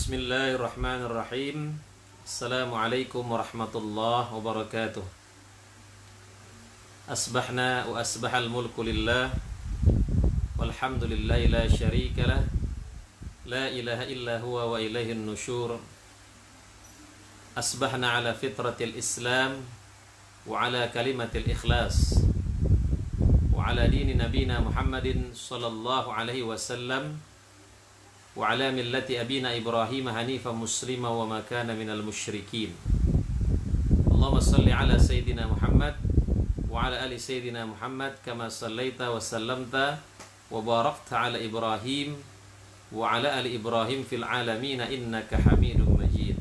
Bismillahirrahmanirrahim. Assalamualaikum warahmatullahi wabarakatuh. Asbahna wa asbahal mulku lillah, walhamdulillahi la syarika lah, la ilaha illa huwa wa ilaihin nusyur. Asbahna ala fitratil islam wa ala kalimatil ikhlas wa ala dini nabina Muhammadin sallallahu alaihi wasallam wa ala millati abina Ibrahim hanifan muslima wa ma kana minal musyrikin. Allahumma salli ala sayyidina Muhammad wa ala ali sayyidina Muhammad kama sallaita wa sallamta wa barakta ala Ibrahim wa ala ali Ibrahim fil alamin innaka Hamidum Majid.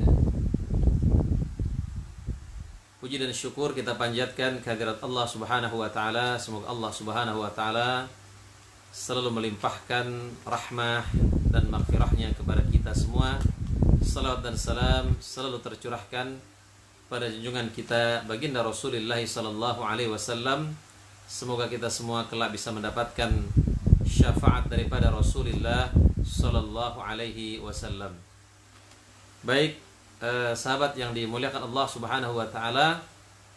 Puji dan syukur kita panjatkan kehadirat Allah Subhanahu wa taala. Semoga Allah Subhanahu wa taala selalu melimpahkan rahmah dan maghfirahnya kepada kita semua. Salawat dan salam selalu tercurahkan pada junjungan kita baginda Rasulullah sallallahu alaihi wasallam. Semoga kita semua kelak bisa mendapatkan syafaat daripada Rasulullah sallallahu alaihi wasallam. Baik, sahabat yang dimuliakan Allah Subhanahu wa taala,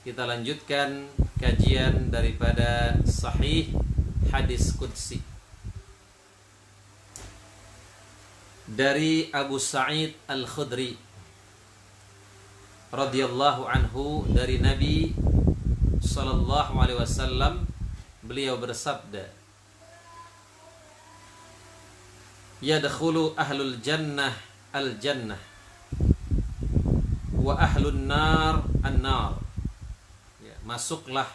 kita lanjutkan kajian daripada Sahih Hadis Qudsi dari Abu Sa'id Al-Khudri radhiyallahu anhu, dari Nabi sallallahu alaihi wasallam. Beliau bersabda, yadkhulu ahlul jannah al-jannah wa ahlun nar an-nar. Ya, masuklah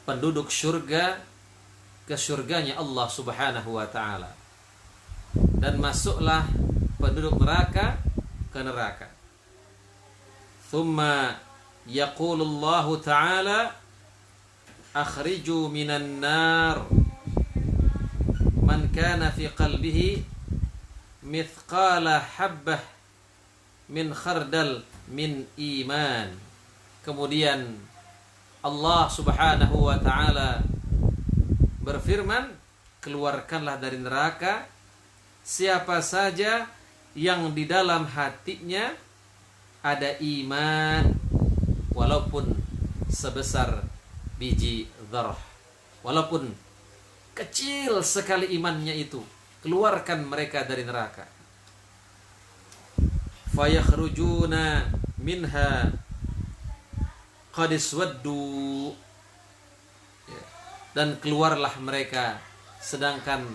penduduk syurga ke syurganya Allah Subhanahu wa taala, dan masuklah penduduk neraka ke neraka. Thumma yaqulullahu ta'ala akhriju minan nar man kana fi qalbihi mithqala habbah min khardal min iman. Kemudian Allah Subhanahu wa ta'ala berfirman, keluarkanlah dari neraka siapa saja yang di dalam hatinya ada iman walaupun sebesar biji dzarah, walaupun kecil sekali imannya itu, keluarkan mereka dari neraka. Fayakhrujuna minha qad iswaddu, dan keluarlah mereka sedangkan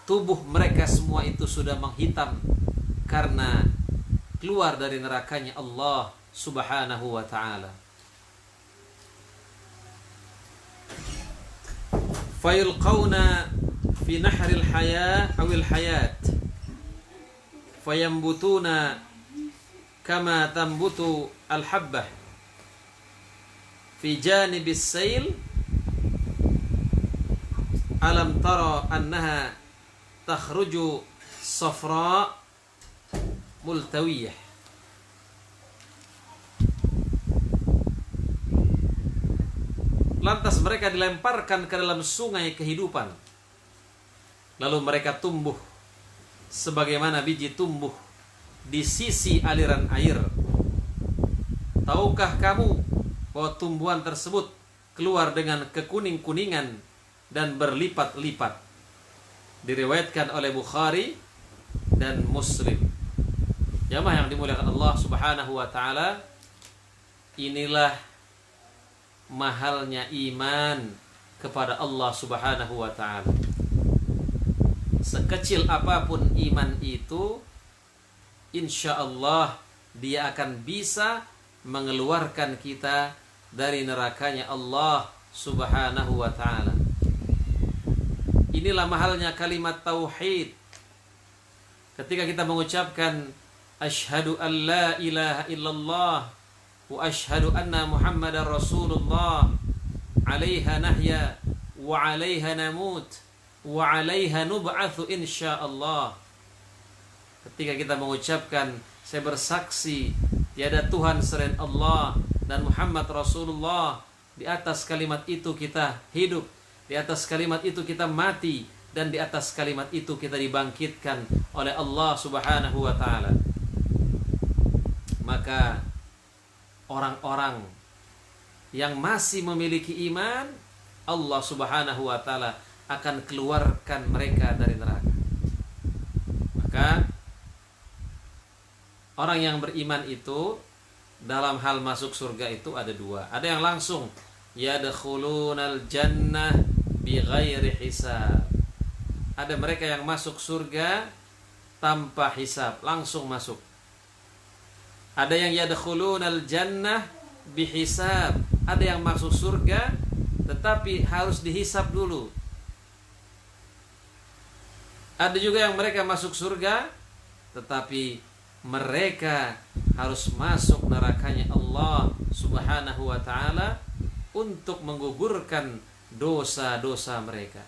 tubuh mereka semua itu sudah menghitam karena keluar dari nerakanya Allah Subhanahu wa ta'ala. Fayulqawna fi nahril haya awil hayat fayambutuna kama tambutu al-habbah fi janibis sayl. Alam tara annaha takhruju safra multawiyah. Lantas mereka dilemparkan ke dalam sungai kehidupan, lalu mereka tumbuh sebagaimana biji tumbuh di sisi aliran air. Tahukah kamu bahwa tumbuhan tersebut keluar dengan kekuning-kuningan dan berlipat-lipat? Diriwayatkan oleh Bukhari dan Muslim. Jamaah yang dimuliakan Allah Subhanahu wa ta'ala, inilah mahalnya iman kepada Allah Subhanahu wa ta'ala. Sekecil apapun iman itu, insya Allah dia akan bisa mengeluarkan kita dari nerakanya Allah Subhanahu wa ta'ala. Inilah mahalnya kalimat tauhid. Ketika kita mengucapkan asyhadu an la ilaha illallah wa asyhadu anna Muhammadar Rasulullah, alaiha nahya wa alaiha namut wa alaiha nub'atsu insyaallah. Ketika kita mengucapkan saya bersaksi tiada Tuhan selain Allah dan Muhammad Rasulullah, di atas kalimat itu kita hidup, di atas kalimat itu kita mati, dan di atas kalimat itu kita dibangkitkan oleh Allah Subhanahu wa taala. Maka orang-orang yang masih memiliki iman, Allah Subhanahu wa taala akan keluarkan mereka dari neraka. Maka orang yang beriman itu dalam hal masuk surga itu ada dua. Ada yang langsung yadkhulunal jannah bighairi hisab. Ada mereka yang masuk surga tanpa hisab, langsung masuk. Ada yang yadkhulunal jannah bihisab. Ada yang masuk surga tetapi harus dihisab dulu. Ada juga yang mereka masuk surga tetapi mereka harus masuk nerakanya Allah Subhanahu wa taala untuk menggugurkan dosa-dosa mereka.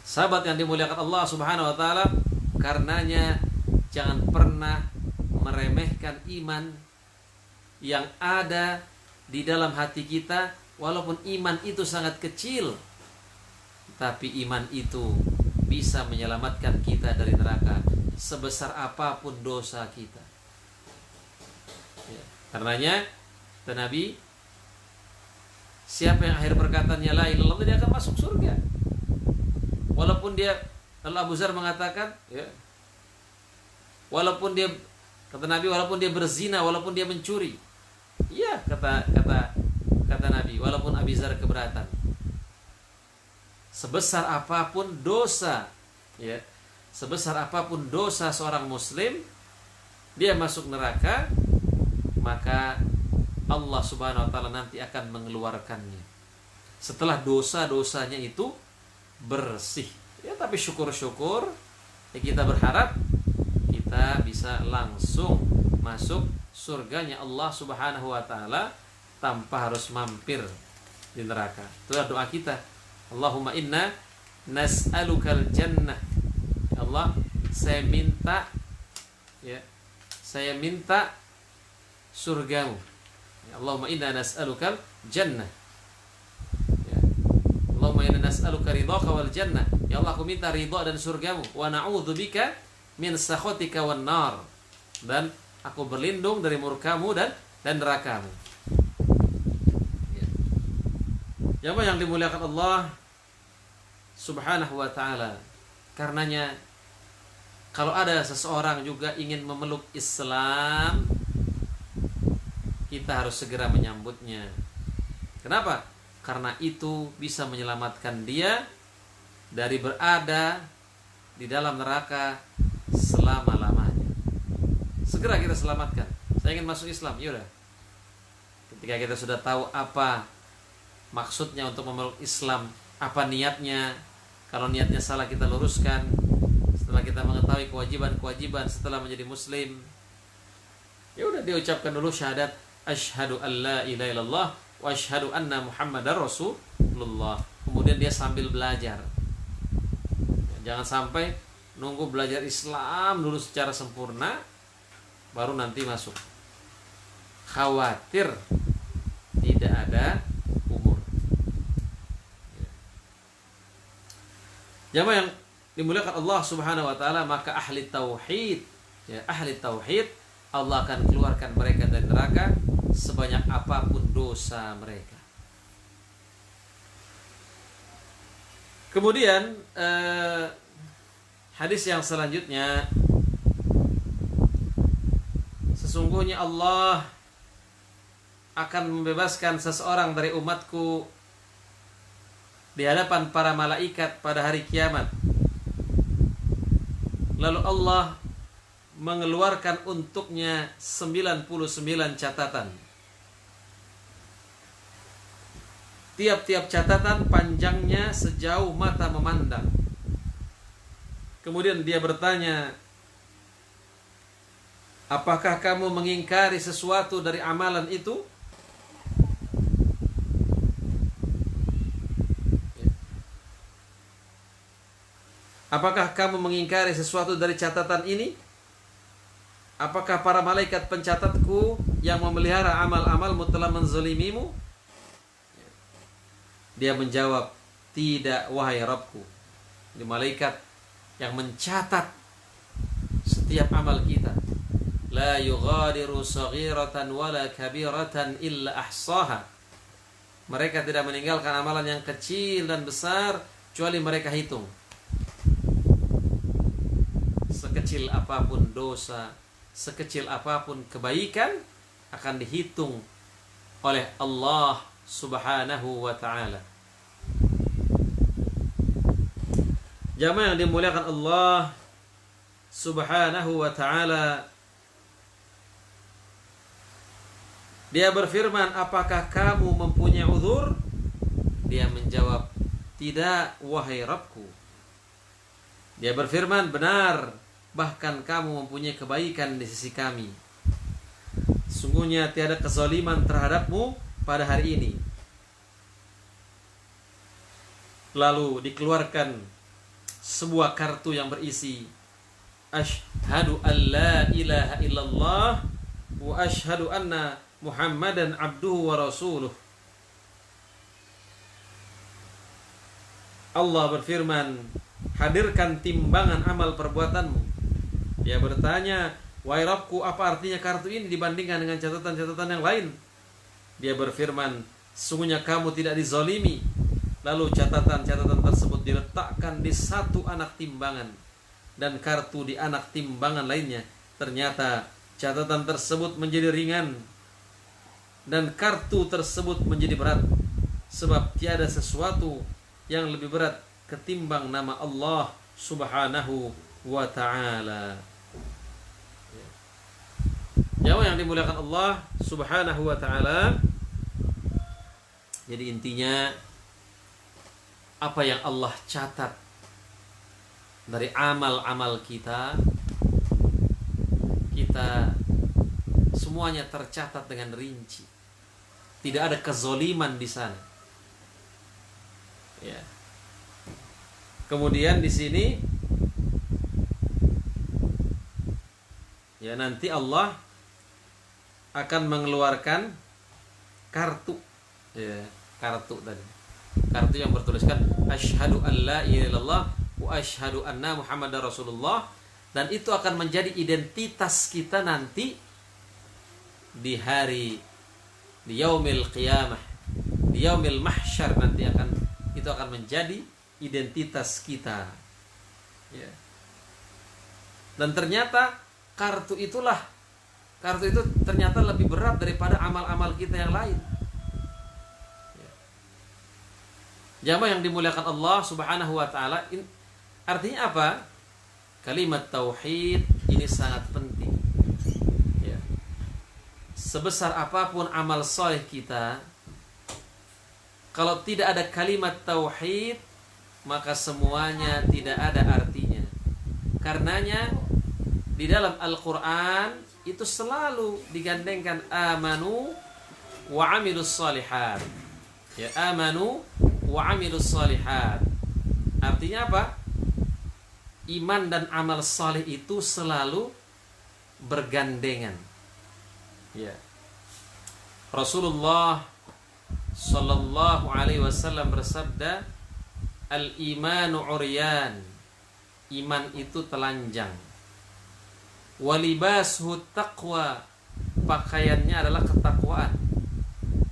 Sahabat yang dimuliakan Allah Subhanahu wa taala, karenanya jangan pernah meremehkan iman yang ada di dalam hati kita, walaupun iman itu sangat kecil, tapi iman itu bisa menyelamatkan kita dari neraka sebesar apapun dosa kita. Ya, karenanya kata Nabi, siapa yang akhir perkataannya la ilaha illallah, dia akan masuk surga. Walaupun dia, Abu Dzar mengatakan, ya, walaupun dia, kata Nabi, walaupun dia berzina, walaupun dia mencuri, iya, kata Nabi, walaupun Abu Dzar keberatan, sebesar apapun dosa, ya, sebesar apapun dosa seorang muslim, dia masuk neraka, maka Allah Subhanahu wa taala nanti akan mengeluarkannya setelah dosa-dosanya itu bersih. Ya, tapi syukur-syukur ya, kita berharap kita bisa langsung masuk surganya Allah Subhanahu wa taala tanpa harus mampir di neraka. Itulah doa kita. Allahumma inna nas'alukal jannah. Ya Allah, saya minta, ya, saya minta surgamu. Ya, Allahumma inna nas'alukal jannah. Ya. Allahumma inna nas'aluka ridhaka wal jannah. Ya Allah, aku minta ridha dan surgamu. Wa na'udzubika min sakhatika wan nar. Dan aku berlindung dari murkamu dan nerakamu. Ya. Jamaah yang dimuliakan Allah Subhanahu wa taala. Karenanya kalau ada seseorang juga ingin memeluk Islam, kita harus segera menyambutnya. Kenapa? Karena itu bisa menyelamatkan dia dari berada di dalam neraka selama-lamanya. Segera kita selamatkan. Saya ingin masuk Islam, yaudah. Ketika kita sudah tahu apa maksudnya untuk memeluk Islam, apa niatnya, kalau niatnya salah kita luruskan. Setelah kita mengetahui kewajiban-kewajiban setelah menjadi muslim, ya udah, diucapkan dulu syahadat asyhadu an la ilaha illallah wa asyhadu anna muhammadar rasulullah. Kemudian dia sambil belajar. Jangan sampai nunggu belajar Islam dulu secara sempurna baru nanti masuk. Khawatir tidak ada umur. Jamaah yang dimuliakan Allah Subhanahu wa taala, maka ahli tauhid, ya, ahli tauhid Allah akan keluarkan mereka dari neraka sebanyak apapun dosa mereka. Kemudian hadis yang selanjutnya, sesungguhnya Allah akan membebaskan seseorang dari umatku di hadapan para malaikat pada hari kiamat. Lalu Allah mengeluarkan untuknya 99 catatan. Tiap-tiap catatan panjangnya sejauh mata memandang. Kemudian dia bertanya, apakah kamu mengingkari sesuatu dari amalan itu? Apakah kamu mengingkari sesuatu dari catatan ini? Apakah para malaikat pencatatku yang memelihara amal-amalmu telah menzalimimu? Dia menjawab, Tidak, wahai Rabbku. Ini malaikat yang mencatat setiap amal kita. La yughadiru saghiratan wala kabiratan illa ahsaha. Mereka tidak meninggalkan amalan yang kecil dan besar kecuali mereka hitung. Sekecil apapun dosa, sekecil apapun kebaikan akan dihitung oleh Allah Subhanahu wa ta'ala. Jamaah yang dimuliakan Allah Subhanahu wa ta'ala, Dia berfirman, apakah kamu mempunyai uzur? Dia menjawab, tidak, wahai Rabbku. Dia berfirman, benar, bahkan kamu mempunyai kebaikan di sisi kami. Sungguhnya tiada kezaliman terhadapmu pada hari ini. Lalu dikeluarkan sebuah kartu yang berisi Asyhadu an la ilaha illallah wa asyhadu anna Muhammadan abduhu wa rasuluh. Allah berfirman, hadirkan timbangan amal perbuatanmu. Dia bertanya, wahai Rabbku, apa artinya kartu ini dibandingkan dengan catatan-catatan yang lain? Dia berfirman, sesungguhnya kamu tidak dizalimi. Lalu catatan-catatan tersebut diletakkan di satu anak timbangan dan kartu di anak timbangan lainnya. Ternyata catatan tersebut menjadi ringan dan kartu tersebut menjadi berat, sebab tiada sesuatu yang lebih berat ketimbang nama Allah Subhanahu wa ta'ala. Jamaah yang dimuliakan Allah Subhanahu wa ta'ala, jadi intinya apa yang Allah catat dari amal-amal kita, kita semuanya tercatat dengan rinci. Tidak ada kezoliman di sana. Ya. Kemudian di sini, ya, nanti Allah akan mengeluarkan kartu, ya, kartu tadi, kartu yang bertuliskan asyhadu an la ilaha illallah wa asyhadu anna Muhammadar Rasulullah, dan itu akan menjadi identitas kita nanti di hari, di yaumil qiyamah, di yaumil mahsyar, nanti itu akan menjadi identitas kita. Ya. Dan ternyata kartu itu ternyata lebih berat daripada amal-amal kita yang lain. Ya. Jamaah yang dimuliakan Allah Subhanahu wa ta'ala, artinya apa? Kalimat tauhid ini sangat penting. Ya. Sebesar apapun amal soleh kita, kalau tidak ada kalimat tauhid, maka semuanya tidak ada artinya. Karenanya di dalam Al-Quran itu selalu digandengkan amanu wa amilus salihat. Ya, amanu wa amilus salihat. Artinya apa? Iman dan amal saleh itu selalu bergandengan. Ya. Rasulullah sallallahu alaihi wasallam bersabda, al-imanu uryan. Iman itu telanjang. Walibashu taqwa. Pakaiannya adalah ketakwaan.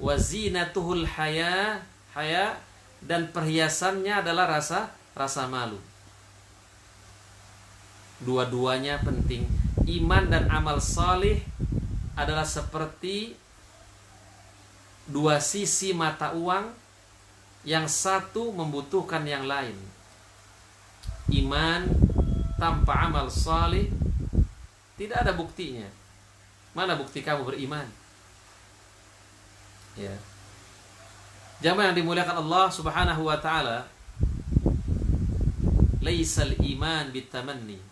Wazinatuhul haya. Dan perhiasannya adalah rasa malu. Dua-duanya penting. Iman dan amal salih adalah seperti dua sisi mata uang, yang satu membutuhkan yang lain. Iman tanpa amal salih tidak ada buktinya. Mana bukti kamu beriman? Ya. Jamaah yang dimuliakan Allah Subhanahu wa ta'ala, laisal iman bitamanni.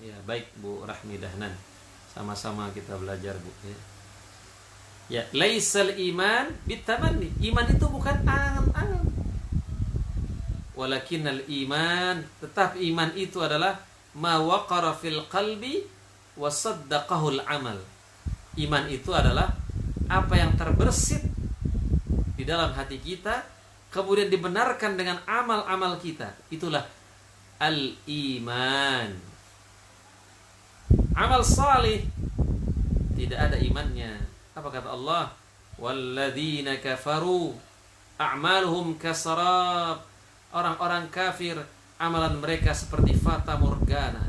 Ya, baik Bu Rahmi Dahnan. Sama-sama kita belajar, Bu. Ya, laisal iman bitamanni. Iman itu bukan angan-angan. Walakinnal iman, tetap iman itu adalah ma waqara fil qalbi wa saddaqahul amal. Iman itu adalah apa yang terbersit di dalam hati kita, kemudian dibenarkan dengan amal-amal kita. Itulah al-iman. Amal salih tidak ada imannya. Apa kata Allah? Walladzina kafaru a'maluhum kasarab. Orang-orang kafir, amalan mereka seperti fata morgana.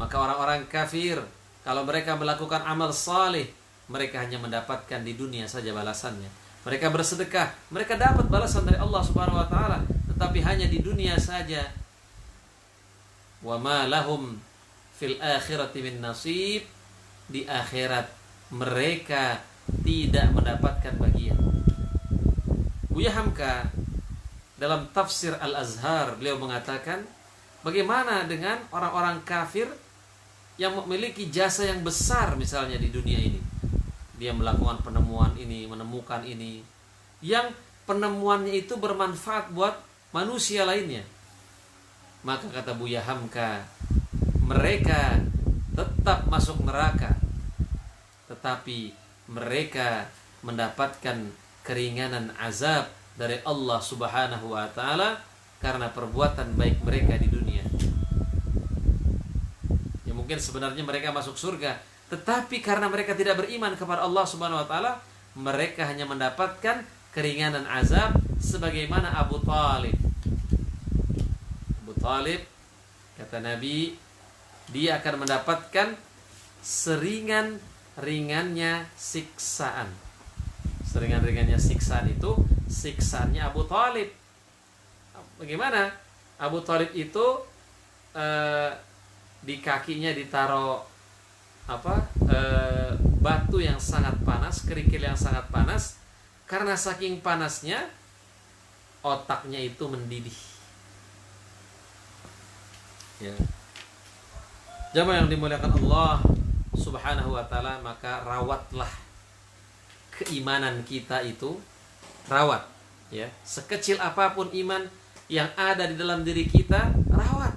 Maka orang-orang kafir, kalau mereka melakukan amal saleh, mereka hanya mendapatkan di dunia saja balasannya. Mereka bersedekah, mereka dapat balasan dari Allah Subhanahu wa taala, tetapi hanya di dunia saja. Wa ma lahum fil akhirati min nasib. Di akhirat mereka tidak mendapatkan bagian. Buya Hamka dalam tafsir Al-Azhar, beliau mengatakan, bagaimana dengan orang-orang kafir yang memiliki jasa yang besar misalnya di dunia ini. Dia melakukan penemuan ini, menemukan ini, yang penemuannya itu bermanfaat buat manusia lainnya. Maka kata Buya Hamka, mereka tetap masuk neraka, tetapi mereka mendapatkan keringanan azab dari Allah Subhanahu wa taala karena perbuatan baik mereka di dunia. Ya mungkin sebenarnya mereka masuk surga, tetapi karena mereka tidak beriman kepada Allah Subhanahu wa taala, mereka hanya mendapatkan keringanan azab sebagaimana Abu Talib. Abu Talib, kata Nabi, dia akan mendapatkan seringan-ringannya siksaan. Seringan-ringannya siksaan itu siksaannya Abu Talib. Bagaimana? Abu Talib itu di kakinya ditaruh batu yang sangat panas, kerikil yang sangat panas. Karena saking panasnya, otaknya itu mendidih. Ya. Jamaah yang dimuliakan Allah Subhanahu wa taala, maka rawatlah keimanan kita itu, rawat ya. Sekecil apapun iman yang ada di dalam diri kita, rawat.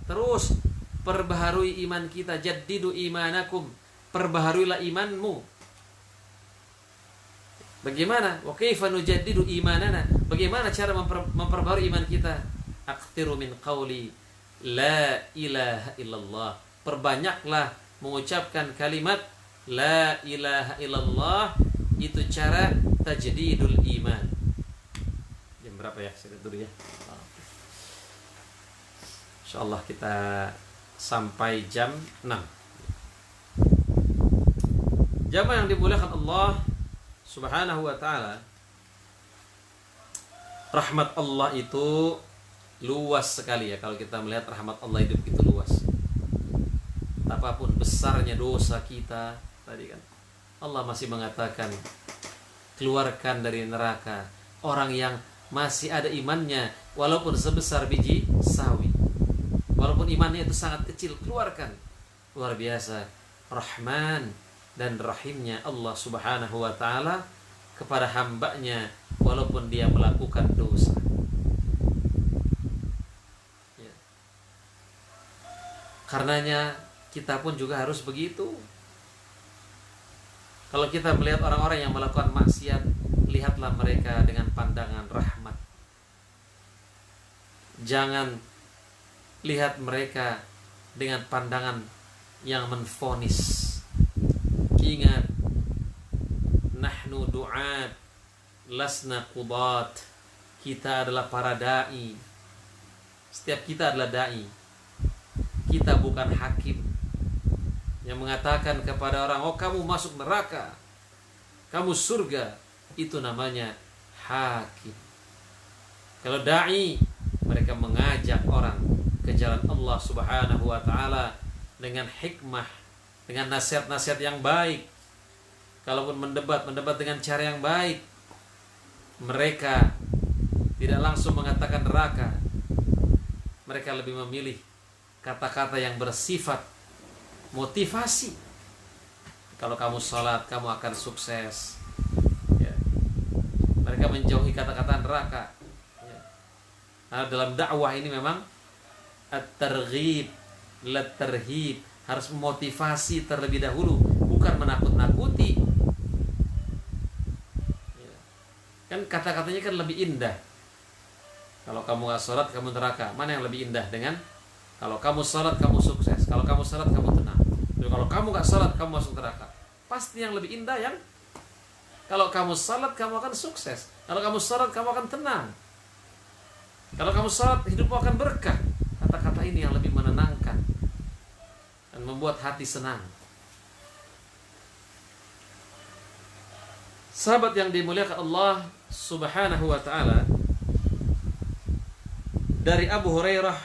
Terus perbaharui iman kita, jaddidu imanakum, perbaharuilah imanmu. Bagaimana? Wa kaifa nujaddidu imanana? Bagaimana cara memperbaharui iman kita? Aqtiru min qawli la ilaha illallah. Perbanyaklah mengucapkan kalimat la ilaha illallah. Itu cara tajdidul iman. Jam berapa ya? Saya tidur ya. Insyaallah kita sampai jam 6. Jamaah yang dimuliakan Allah Subhanahu wa taala, rahmat Allah itu luas sekali ya. Kalau kita melihat rahmat Allah itu begitu luas. Apapun besarnya dosa kita tadi kan, Allah masih mengatakan keluarkan dari neraka orang yang masih ada imannya walaupun sebesar biji sawi. Walaupun imannya itu sangat kecil, keluarkan. Luar biasa Rahman dan Rahimnya Allah Subhanahu wa ta'ala kepada hambanya walaupun dia melakukan dosa ya. Karenanya kita pun juga harus begitu. Kalau kita melihat orang-orang yang melakukan maksiat, lihatlah mereka dengan pandangan rahmat. Jangan lihat mereka dengan pandangan yang menfonis. Ingat, nahnu du'at lasna qudat. Kita adalah para da'i. Setiap kita adalah da'i. Kita bukan hakim yang mengatakan kepada orang, oh kamu masuk neraka, kamu surga. Itu namanya hakim. Kalau da'i, mereka mengajak orang ke jalan Allah Subhanahu wa ta'ala dengan hikmah, dengan nasihat-nasihat yang baik. Kalaupun mendebat dengan cara yang baik. Mereka tidak langsung mengatakan neraka. Mereka lebih memilih kata-kata yang bersifat motivasi. Kalau kamu sholat, kamu akan sukses ya. Mereka menjauhi kata-kata neraka ya. Nah, dalam dakwah ini memang at-targhib, lat-tarhib, harus memotivasi terlebih dahulu, bukan menakut-nakuti ya. Kan kata-katanya kan lebih indah. Kalau kamu nggak sholat kamu neraka. Mana yang lebih indah dengan kalau kamu sholat kamu sukses, kalau kamu sholat kamu tenang. Jadi kalau kamu nggak sholat kamu masuk neraka. Pasti yang lebih indah yang kalau kamu sholat kamu akan sukses, kalau kamu sholat kamu akan tenang, kalau kamu sholat hidupmu akan berkah. Kata-kata ini yang lebih menenangkan dan membuat hati senang. Sahabat yang dimuliakan Allah Subhanahu wa ta'ala, dari Abu Hurairah,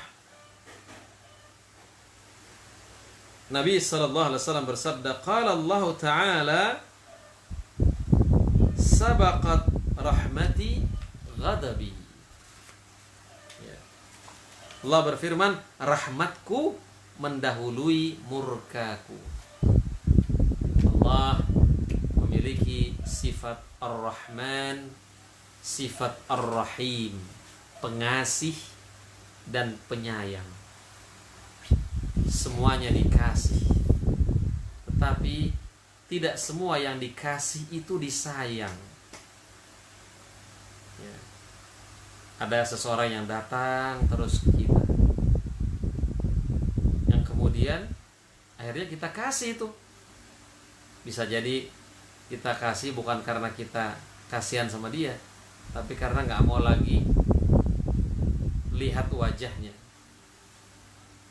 Nabi sallallahu alaihi wasallam bersabda, qala Allah ta'ala, sabaqat rahmati ghadabi. Allah berfirman, rahmatku mendahului murkaku. Allah memiliki sifat Ar-Rahman, sifat Ar-Rahim, pengasih dan penyayang. Semuanya dikasih, tetapi tidak semua yang dikasih itu disayang. Ya. Ada seseorang yang datang terus ke kita, yang kemudian akhirnya kita kasih itu. Bisa jadi kita kasih bukan karena kita kasihan sama dia, tapi karena nggak mau lagi lihat wajahnya.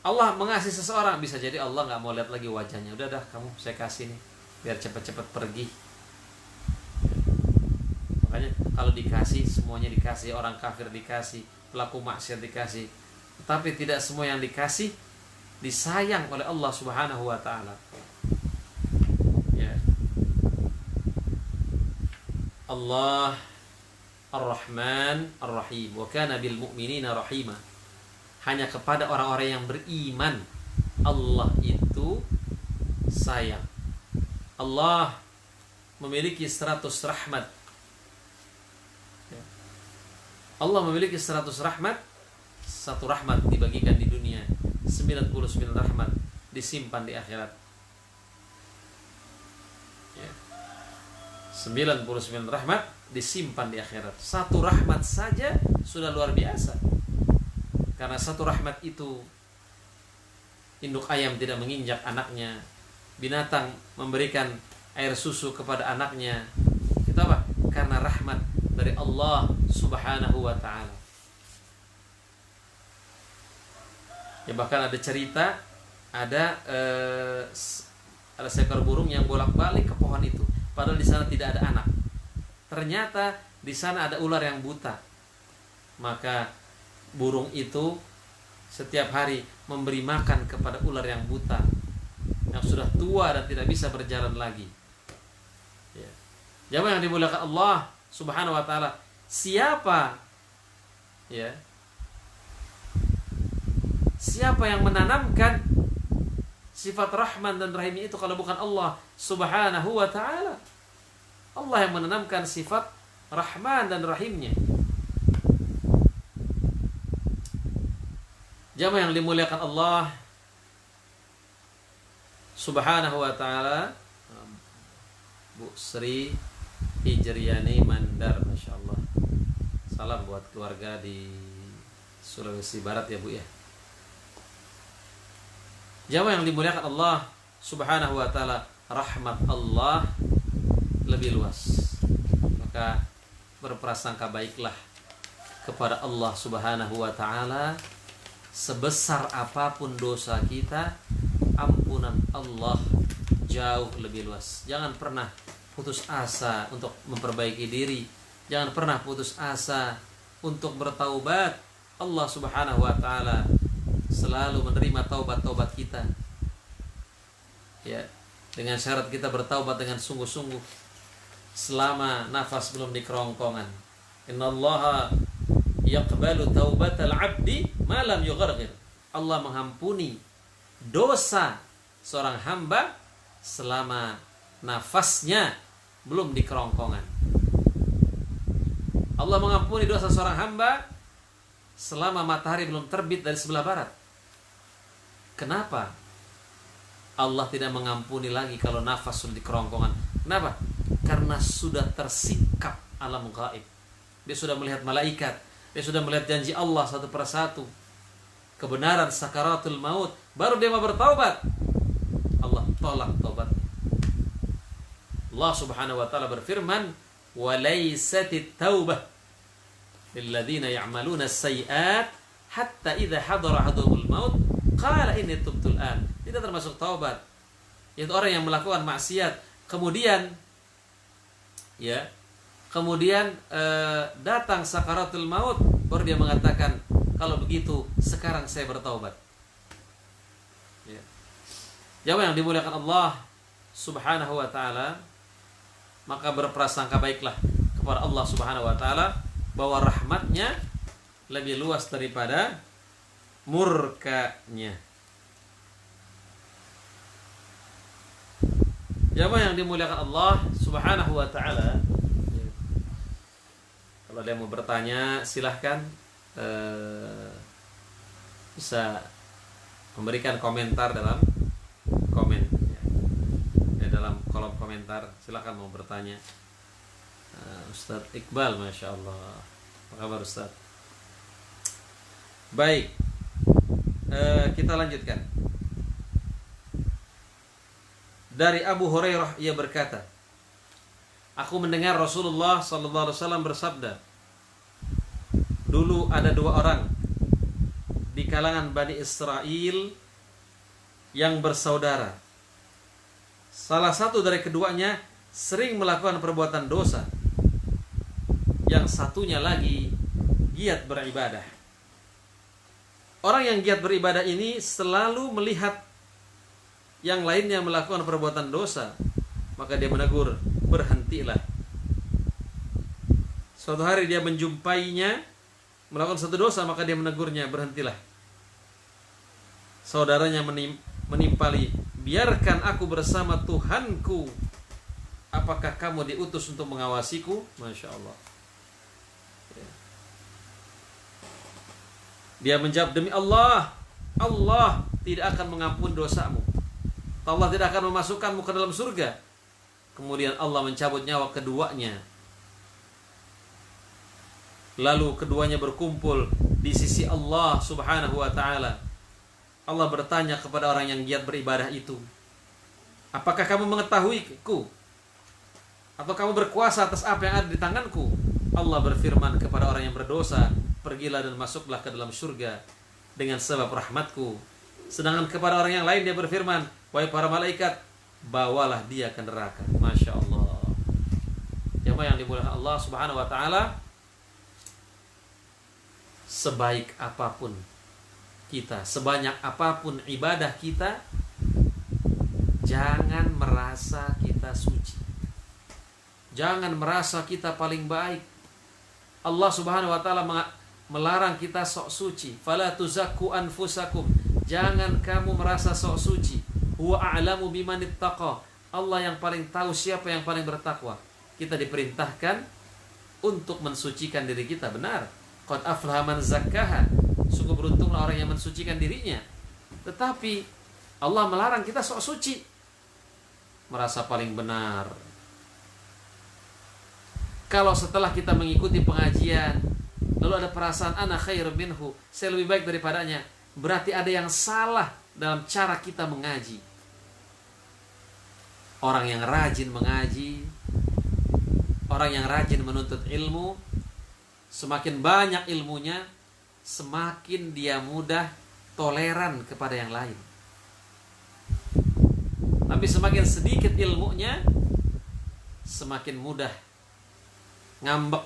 Allah mengasihi seseorang, bisa jadi Allah nggak mau lihat lagi wajahnya. Udah dah, kamu saya kasih nih, biar cepat-cepat pergi. Makanya kalau dikasih, semuanya dikasih. Orang kafir dikasih, pelaku maksiat dikasih, tetapi tidak semua yang dikasih disayang oleh Allah Subhanahu wa ta'ala. Ya. Allah Ar-Rahman Ar-Rahim, wa kana bil mu'minina rahima. Hanya kepada orang-orang yang beriman Allah itu sayang. Allah memiliki 100 rahmat. Allah memiliki 100 rahmat. Satu rahmat dibagikan di dunia, 99 rahmat disimpan di akhirat. 99 rahmat disimpan di akhirat. Satu rahmat saja sudah luar biasa. Karena satu rahmat itu, induk ayam tidak menginjak anaknya, binatang memberikan air susu kepada anaknya. Itu apa? Karena rahmat dari Allah Subhanahu wa ta'ala. Ya, bahkan ada cerita, ada seekor burung yang bolak-balik ke pohon itu, padahal di sana tidak ada anak. Ternyata di sana ada ular yang buta. Maka burung itu setiap hari memberi makan kepada ular yang buta, yang sudah tua dan tidak bisa berjalan lagi. Ya. Jamaah yang dimuliakan Allah Subhanahu wa ta'ala, siapa ya? Siapa yang menanamkan sifat Rahman dan Rahim itu kalau bukan Allah Subhanahu wa ta'ala? Allah yang menanamkan sifat Rahman dan Rahimnya. Jamaah yang dimuliakan Allah Subhanahu wa ta'ala, Bu Sri Hijriyani Mandar, Masya Allah. Salam buat keluarga di Sulawesi Barat ya Bu ya. Jamaah yang dimuliakan Allah Subhanahu wa ta'ala, rahmat Allah lebih luas. Maka berprasangka baiklah kepada Allah Subhanahu wa ta'ala. Sebesar apapun dosa kita, ampunan Allah jauh lebih luas. Jangan pernah putus asa untuk memperbaiki diri. Jangan pernah putus asa untuk bertaubat. Allah Subhanahu wa ta'ala selalu menerima taubat-taubat kita. Ya, dengan syarat kita bertaubat dengan sungguh-sungguh selama nafas belum di kerongkongan. Innallaha yaqbalu taubatal 'abdi ma lam yugharghir. Allah mengampuni dosa seorang hamba selama nafasnya belum di kerongkongan. Allah mengampuni dosa seorang hamba selama matahari belum terbit dari sebelah barat. Kenapa Allah tidak mengampuni lagi kalau nafas sudah di kerongkongan? Kenapa? Karena sudah tersikap alam gaib. dia sudah melihat malaikat, dia sudah melihat janji Allah satu persatu, kebenaran sakaratul maut, baru dia mau bertaubat, Allah tolak taubat. Allah Subhanahu wa taala berfirman, "Wa laysatit taubah lilladzina ya'maluna as-sayyi'at hatta idza hadara ahaduhumul maut qala inni tubtu al-an." Tidak termasuk taubat yaitu orang yang melakukan maksiat kemudian datang sakaratul maut, baru dia mengatakan, kalau begitu sekarang saya bertaubat. Ya. Jamaah yang dimuliakan Allah Subhanahu wa taala, maka berprasangka baiklah kepada Allah Subhanahu wa taala bahwa rahmatnya lebih luas daripada murkanya. Jamaah yang dimuliakan Allah Subhanahu wa taala, kalau ada yang mau bertanya silahkan bisa memberikan komentar dalam komen dalam kolom komentar, silahkan mau bertanya. Ustadz Iqbal, Masya Allah, apa kabar Ustadz? Baik, kita lanjutkan. Dari Abu Hurairah, ia berkata, aku mendengar Rasulullah SAW bersabda, dulu ada dua orang di kalangan Bani Israel yang bersaudara. Salah satu dari keduanya sering melakukan perbuatan dosa, yang satunya lagi giat beribadah. Orang yang giat beribadah ini selalu melihat yang lainnya melakukan perbuatan dosa, maka dia menegur, berhentilah. Suatu hari dia menjumpainya melakukan satu dosa, maka dia menegurnya, berhentilah. Saudaranya menimpali, biarkan aku bersama Tuhanku. Apakah kamu diutus untuk mengawasiku? Masya Allah. Dia menjawab, demi Allah, Allah tidak akan mengampuni dosamu, Allah tidak akan memasukkanmu ke dalam surga. Kemudian Allah mencabut nyawa keduanya. Lalu keduanya berkumpul di sisi Allah Subhanahu wa ta'ala. Allah bertanya kepada orang yang giat beribadah itu, apakah kamu mengetahuiku? Atau kamu berkuasa atas apa yang ada di tanganku? Allah berfirman kepada orang yang berdosa, pergilah dan masuklah ke dalam surga dengan sebab rahmatku. Sedangkan kepada orang yang lain dia berfirman, wahai para malaikat, bawalah dia ke neraka. Masya Allah. Jamaah yang dimuliakan Allah Subhanahu wa ta'ala, sebaik apapun kita, sebanyak apapun ibadah kita, jangan merasa kita suci, jangan merasa kita paling baik. Allah Subhanahu wa ta'ala melarang kita sok suci. Fala tuzakku anfusakum, jangan kamu merasa sok suci. Huwa a'lamu biman ittaqa, Allah yang paling tahu siapa yang paling bertakwa. Kita diperintahkan untuk mensucikan diri kita, benar. Qad aflaha man zakkaha, sungguh beruntunglah orang yang mensucikan dirinya. Tetapi Allah melarang kita sok suci, merasa paling benar. Kalau setelah kita mengikuti pengajian lalu ada perasaan ana khair minhu, saya lebih baik daripadanya, berarti ada yang salah dalam cara kita mengaji. Orang yang rajin mengaji, orang yang rajin menuntut ilmu, semakin banyak ilmunya, semakin dia mudah toleran kepada yang lain. Tapi semakin sedikit ilmunya, semakin mudah ngambek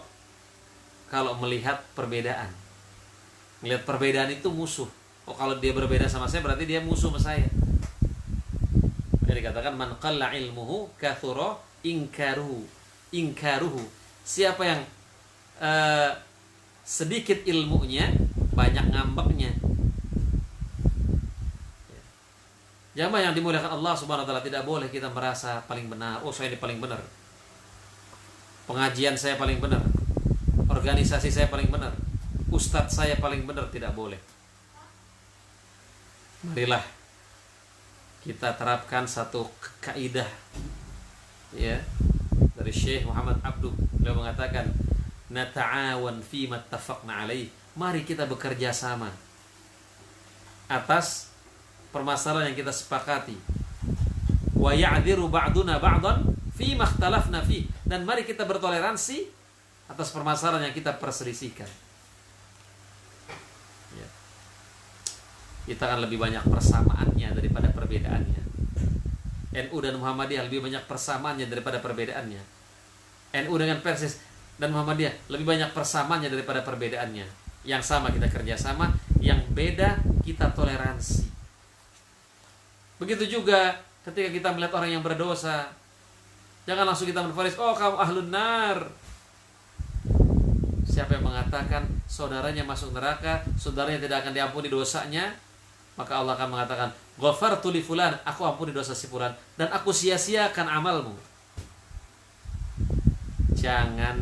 kalau melihat perbedaan. Melihat perbedaan itu musuh. Oh, kalau dia berbeda sama saya, berarti dia musuh sama saya. Jadi dikatakan man qalla ilmuhu kathura inkaruhu. Siapa yang sedikit ilmunya, banyak ngambeknya. Jamaah yang dimuliakan Allah Subhanahu wa ta'ala, tidak boleh kita merasa paling benar. Oh, saya ini paling benar, pengajian saya paling benar, organisasi saya paling benar, ustadz saya paling benar. Tidak boleh. Marilah kita terapkan satu kaidah, ya, dari Syekh Muhammad Abduh. Beliau mengatakan, nata'awan fima ittafaqna alaih. Mari kita bekerja sama atas permasalahan yang kita sepakati. Wa ya'dziru ba'duna ba'dan fima ikhtalafna fi. Dan mari kita bertoleransi atas permasalahan yang kita perselisihkan. Ya. Kita akan lebih banyak persamaannya daripada perbedaannya. NU dan Muhammadiyah lebih banyak persamaannya daripada perbedaannya. NU dengan Persis dan Muhammadiyah lebih banyak persamaannya daripada perbedaannya. Yang sama kita kerjasama, yang beda kita toleransi. Begitu juga ketika kita melihat orang yang berdosa, jangan langsung kita menvonis, oh kamu ahlun nar. Siapa yang mengatakan saudaranya masuk neraka, saudaranya tidak akan diampuni dosanya, maka Allah akan mengatakan, ghafartu li fulan, aku ampuni dosa si fulan dan aku sia-siakan amalmu. Jangan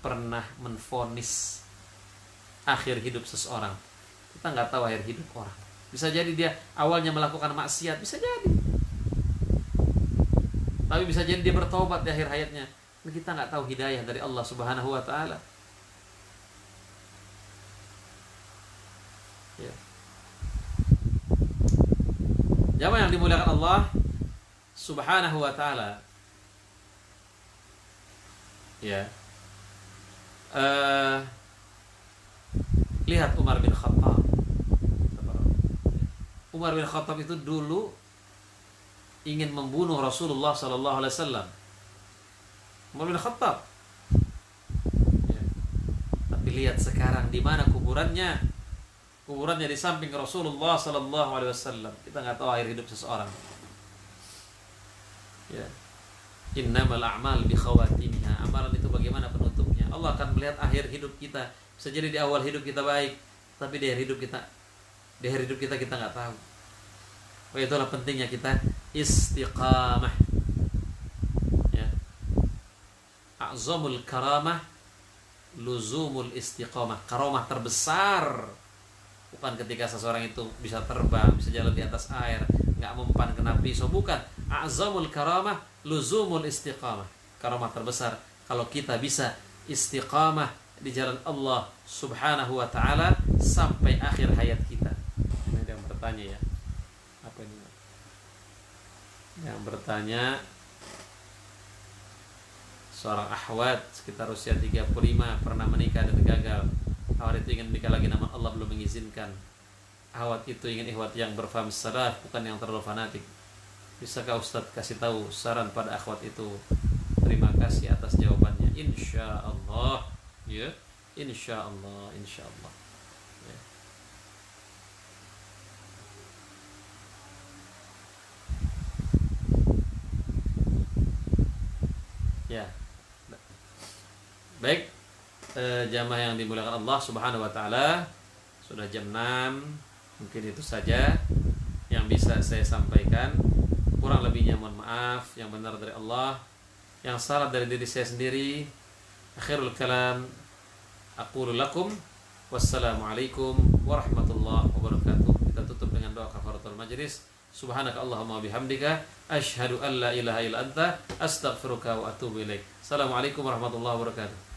pernah menvonis akhir hidup seseorang. Kita nggak tahu akhir hidup orang. Bisa jadi dia awalnya melakukan maksiat, bisa jadi. Tapi bisa jadi dia bertobat di akhir hayatnya. Kita nggak tahu hidayah dari Allah Subhanahu wa taala. Ya. Jamaah yang dimuliakan Allah Subhanahu wa taala. Ya. Lihat Umar bin Khattab. Umar bin Khattab itu dulu ingin membunuh Rasulullah sallallahu alaihi wasallam. Umar bin Khattab. Ya. Tapi lihat sekarang di mana kuburannya? Kuburannya di samping Rasulullah sallallahu alaihi wasallam. Kita nggak tahu akhir hidup seseorang. Ya. Innamal a'mal bi khawatimiha. Amalan itu bagaimana penutupnya? Allah akan melihat akhir hidup kita. Bisa jadi di awal hidup kita baik, tapi di akhir hidup kita kita nggak tahu. Oh, itulah pentingnya kita istiqamah. Ya. A'zamul karamah luzumul istiqamah. Karamah terbesar bukan ketika seseorang itu bisa terbang, bisa jalan di atas air, nggak mempan kena pisau, bukan. A'zamul karamah luzumul istiqamah. Karamah terbesar kalau kita bisa istiqamah di jalan Allah Subhanahu wa taala sampai akhir hayat kita. Ini ada yang bertanya ya. Apa ini? Yang bertanya seorang akhwat sekitar usia 35 pernah menikah dan gagal. Akhwat itu ingin menikah lagi namun Allah belum mengizinkan. Akhwat itu ingin ikhwat yang berfaham salaf, bukan yang terlalu fanatik. Bisakah Ustaz kasih tahu saran pada akhwat itu? Terima kasih atas jawabannya. Insyaallah. Ya, insyaallah, insyaallah. Ya. Ya. Baik, jamaah yang dimuliakan Allah Subhanahu wa taala, sudah jam 6. Mungkin itu saja yang bisa saya sampaikan. Kurang lebihnya mohon maaf, yang benar dari Allah, yang salah dari diri saya sendiri. Akhirul kalam aqulu lakum wassalamualaikum warahmatullahi wabarakatuh. Kita tutup dengan doa kafaratul majlis. Subhanaka Allahumma bihamdika asyhadu an la ilaha illa anta astaghfiruka wa atubu ilaik. Assalamualaikum warahmatullahi wabarakatuh.